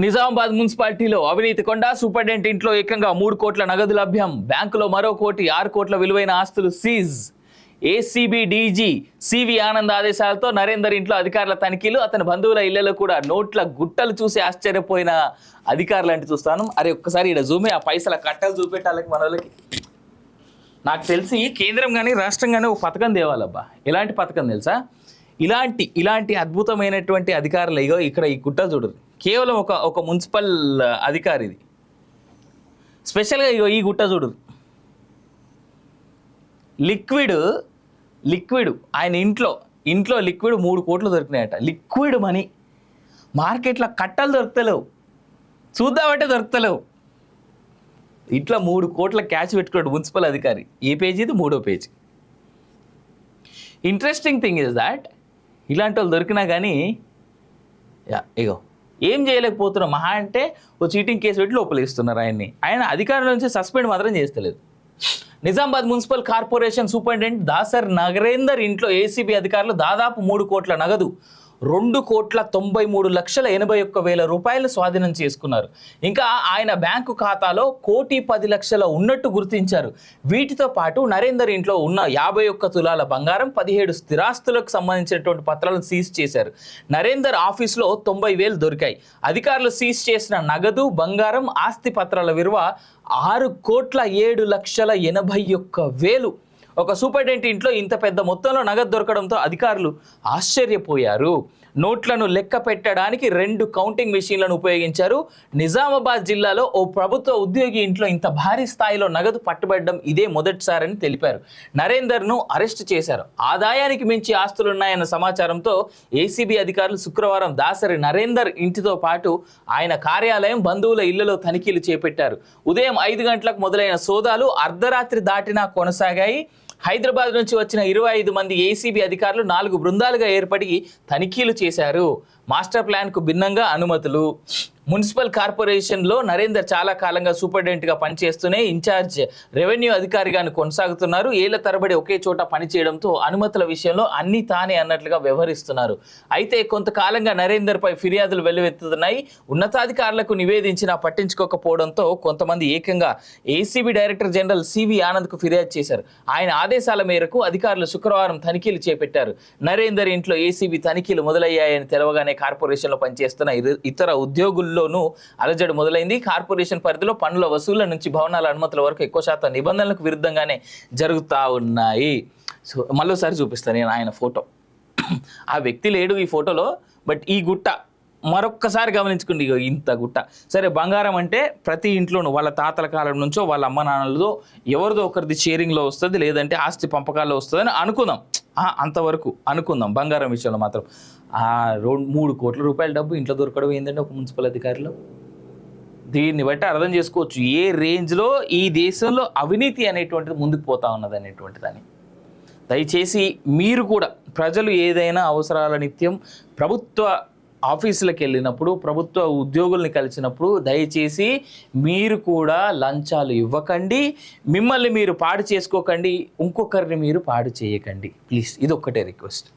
నిజామాబాద్ మున్సిపాలిటీలో అవినీతి కొండ. సూపరింటెండెంట్ ఇంట్లో ఏకంగా 3 కోట్ల నగదు లభ్యం. బ్యాంకులో మరో 1 కోటి 6 కోట్ల విలువైన ఆస్తులు సీజ్. ఏసీబీ డీజీ సివి ఆనంద్ ఆదేశాలతో నరేందర్ ఇంట్లో అధికారుల తనిఖీలు. అతని బంధువుల ఇళ్లలో కూడా నోట్ల గుట్టలు చూసి ఆశ్చర్యపోయిన అధికారులు అంటే చూస్తాను. అరే ఒక్కసారి ఇక్కడ జూమే ఆ పైసల కట్టలు చూపెట్టాలకి మన వాళ్ళకి. నాకు తెలిసి కేంద్రం కానీ రాష్ట్రం కానీ ఒక పథకం తేవాలబ్బా. ఎలాంటి పథకం తెలుసా? ఇలాంటి అద్భుతమైనటువంటి అధికారులు ఇగో ఇక్కడ ఈ గుట్ట చూడరు. కేవలం ఒక మున్సిపల్ అధికారి ఇది. స్పెషల్గా ఇగో ఈ గుట్ట చూడరు. లిక్విడ్ ఆయన ఇంట్లో లిక్విడ్ 3 కోట్లు దొరికినాయట. Liquid money. మార్కెట్లో కట్టలు దొరుకుతలేవు, చూద్దామంటే దొరుకుతలేవు. ఇట్లా 3 కోట్ల క్యాష్ పెట్టుకున్నాడు మున్సిపల్ అధికారి. ఏ పేజీ ఇది? 3వ page. Interesting thing is that ఇలాంటి వాళ్ళు దొరికినా కానీ ఇగో ఏం చేయలేకపోతున్నాం. మహా అంటే ఓ చీటింగ్ కేసు పెట్టి లోపలిస్తున్నారు ఆయన్ని. ఆయన అధికారుల నుంచి సస్పెండ్ మాత్రం చేస్తలేదు. Nizamabad municipal corporation superintendent Dasar Narender ఇంట్లో ఏసీబీ అధికారులు దాదాపు 3 కోట్ల నగదు, 2,93,81,000 రూపాయలు స్వాధీనం చేసుకున్నారు. ఇంకా ఆయన బ్యాంకు ఖాతాలో 1,10,00,000 ఉన్నట్టు గుర్తించారు. వీటితో పాటు నరేందర్ ఇంట్లో ఉన్న 51 తులాల బంగారం, 17 స్థిరాస్తులకు సంబంధించినటువంటి పత్రాలను సీజ్ చేశారు. నరేందర్ ఆఫీసులో 90,000 దొరికాయి. అధికారులు సీజ్ చేసిన నగదు, బంగారం, ఆస్తి పత్రాల విలువ 6,07,81,000. ఒక సూపరింటెండెంట్ ఇంట్లో ఇంత పెద్ద మొత్తంలో నగదు దొరకడంతో అధికారులు ఆశ్చర్యపోయారు. నోట్లను లెక్క పెట్టడానికి 2 కౌంటింగ్ మెషిన్లను ఉపయోగించారు. నిజామాబాద్ జిల్లాలో ఓ ప్రభుత్వ ఉద్యోగి ఇంట్లో ఇంత భారీ స్థాయిలో నగదు పట్టుబడడం ఇదే మొదటిసారని తెలిపారు. నరేందర్ను అరెస్టు చేశారు. ఆదాయానికి మించి ఆస్తులున్నాయన్న సమాచారంతో ఏసీబీ అధికారులు శుక్రవారం దాసరి నరేందర్ ఇంటితో పాటు ఆయన కార్యాలయం, బంధువుల ఇళ్లలో తనిఖీలు చేపట్టారు. ఉదయం 5 గంటలకు మొదలైన సోదాలు అర్ధరాత్రి దాటినా కొనసాగాయి. హైదరాబాద్ నుంచి వచ్చిన 25 మంది ఏసీబీ అధికారులు 4 బృందాలుగా ఏర్పడి తనిఖీలు చేశారు. మాస్టర్ ప్లాన్కు భిన్నంగా అనుమతులు. మున్సిపల్ కార్పొరేషన్లో నరేందర్ చాలా కాలంగా సూపరింటెండెంట్గా పనిచేస్తూనే ఇన్ఛార్జ్ రెవెన్యూ అధికారిగాను కొనసాగుతున్నారు. ఏళ్ల తరబడి ఒకే చోట పనిచేయడంతో అనుమతుల విషయంలో అన్నీ తానే అన్నట్లుగా వ్యవహరిస్తున్నారు. అయితే కొంతకాలంగా నరేందర్పై ఫిర్యాదులు వెల్లువెత్తుతున్నాయి. ఉన్నతాధికారులకు నివేదించినా పట్టించుకోకపోవడంతో కొంతమంది ఏకంగా ఏసీబీ డైరెక్టర్ జనరల్ సివి ఆనంద్కు ఫిర్యాదు చేశారు. ఆయన ఆదేశాల మేరకు అధికారులు శుక్రవారం తనిఖీలు చేపట్టారు. నరేందర్ ఇంట్లో ఏసీబీ తనిఖీలు మొదలయ్యాయని తెలవగానే కార్పొరేషన్లో పనిచేస్తున్న ఇతర ఉద్యోగుల్లోనూ అలజడి మొదలైంది. కార్పొరేషన్ పరిధిలో పన్నుల వసూళ్ల నుంచి భవనాల అనుమతుల వరకు ఎక్కువ శాతం నిబంధనలకు విరుద్ధంగానే జరుగుతూ ఉన్నాయి. సో మళ్ళీసారి చూపిస్తాను నేను ఆయన ఫోటో. ఆ వ్యక్తి లేడు ఈ ఫోటోలో, బట్ ఈ గుట్ట మరొక్కసారి గమనించుకోండి. ఇంత గుట్ట. సరే, బంగారం అంటే ప్రతి ఇంట్లోనూ వాళ్ళ తాతల కాలం నుంచో వాళ్ళ అమ్మ నాన్నలదో ఎవరిదో ఒకరిది షేరింగ్లో వస్తుంది, లేదంటే ఆస్తి పంపకాల్లో వస్తుందని అనుకుందాం. అంతవరకు అనుకుందాం. బంగారం విషయంలో మాత్రం 3 కోట్ల రూపాయల డబ్బు ఇంట్లో దొరకడం ఏంటంటే ఒక మున్సిపల్ అధికారిలో. దీన్ని బట్టి అర్థం చేసుకోవచ్చు ఏ రేంజ్లో ఈ దేశంలో అవినీతి అనేటువంటిది ముందుకు పోతా ఉన్నది అనేటువంటి దాన్ని. దయచేసి మీరు కూడా ప్రజలు ఏదైనా అవసరాల నిత్యం ప్రభుత్వ ఆఫీసులకు వెళ్ళినప్పుడు, ప్రభుత్వ ఉద్యోగుల్ని కలిసినప్పుడు దయచేసి మీరు కూడా లంచాలు ఇవ్వకండి. మిమ్మల్ని మీరు పాడు చేసుకోకండి, ఇంకొకరిని మీరు పాడు చేయకండి ప్లీజ్. ఇది ఒక్కటే రిక్వెస్ట్.